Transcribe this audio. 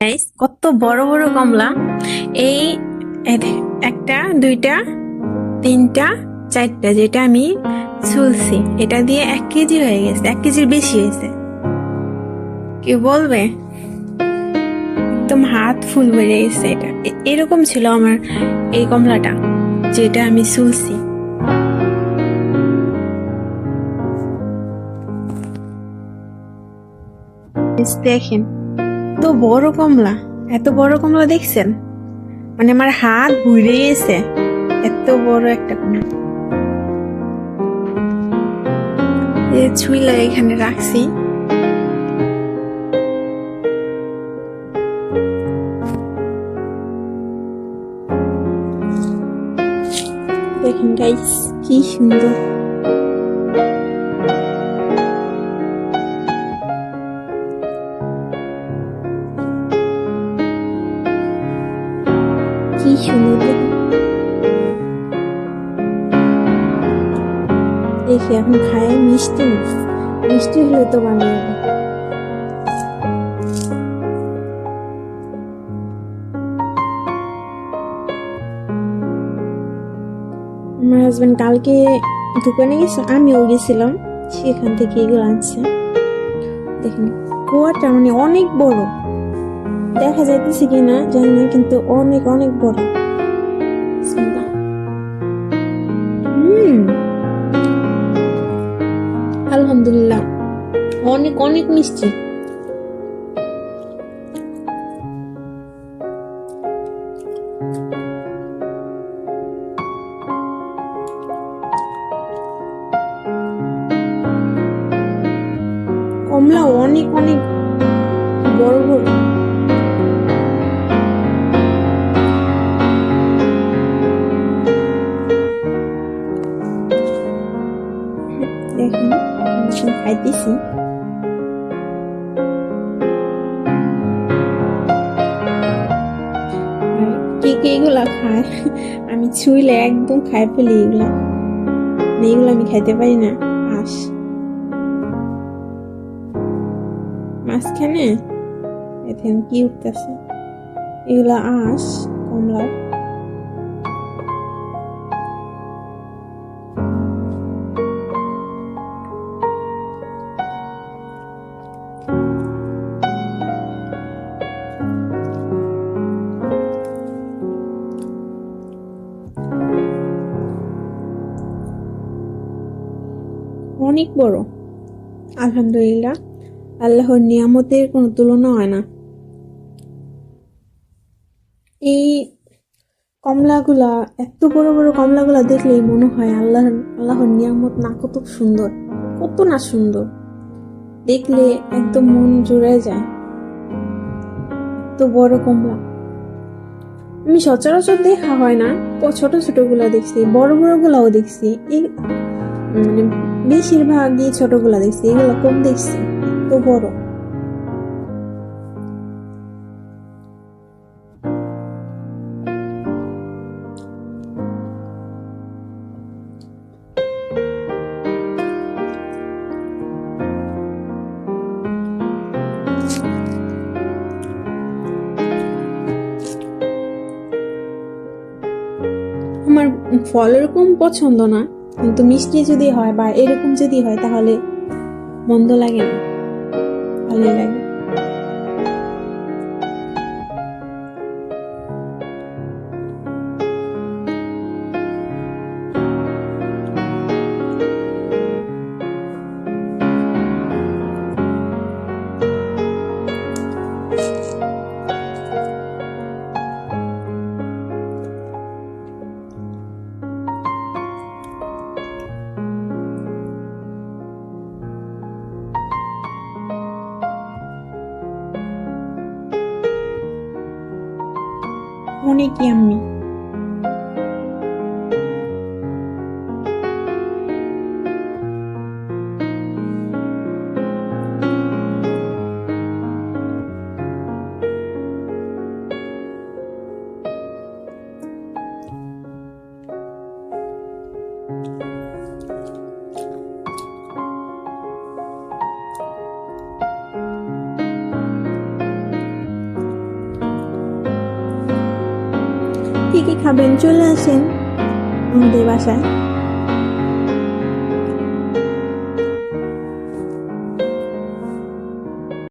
Guys, কত বড় বড় কমলা! এই একটা, দুইটা, তিনটা, চারটা, যেটা আমি ছুলছি এটা দিয়ে 1 কেজি হয়ে গেছে, 1 কেজির বেশি হয়েছে। কি বলবে, একদম হাত ফুল বেড়ে গেছে। এটা এরকম ছিল আমার এই কমলাটা, যেটা আমি ছুলছি। দেখেন, এত বড় কমলা, এত বড় কমলা দেখছেন? মানে আমার হাত ঘুরে গেছে, এত বড় একটা কমলা। ছুইলা এখানে রাখছি। দেখেন গাইস, কি সুন্দর! কি সুন্দর দেখেন। দেখি এখন খায় মিষ্টি না, মিষ্টি হলে তো বানিয়ে আমার হাজবেন্ড কালকে দোকানে গেছে, আমিও গেছিলাম, সেখান থেকে এগুলো আনছে। দেখেন কুয়াটা মানে অনেক বড়, দেখা যাইতেছে কিনা জানি না, কিন্তু অনেক অনেক বড়। বিসমিল্লাহ। আলহামদুলিল্লাহ, অনেক অনেক মিষ্টি। কমলা অনেক অনেক বড় বড়। দেখেন আমি খাইতেছি। কে কে এগুলা খায়? আমি ছুঁইলে একদম খাই ফেলি এগুলা, এগুলো আমি খাইতে পারি না। আস মাঝখানে এখন কি উঠতেছে, এগুলা আঁশ কমলার। অনেক বড়। আলহামদুলিল্লাহ, আল্লাহর নিয়ামতের কোনো তুলনা হয় না। এই কমলাগুলা, এত বড় বড় কমলাগুলা দেখলেই মনে হয় আল্লাহর নিয়ামত না, কত সুন্দর, কত না সুন্দর! দেখলে একদম মন জুড়ে যায়। এত বড় কমলা আমি সচরাচর দেখা হয় না। ছোট ছোট গুলা দেখছি, বড় বড় গুলাও দেখছি, মানে বেশিরভাগই ছোট গুলা দেখছি, এগুলা কম দেখছি। এত বড়! আমার ফল এরকম পছন্দ না, কিন্তু মিষ্টি যদি হয় বা এরকম যদি হয় তাহলে মন্দ লাগে না, ভালোই লাগে। অনেক ইয়াম্মি। কি কি খাবেন চলে আসেন আমাদের বাসায়।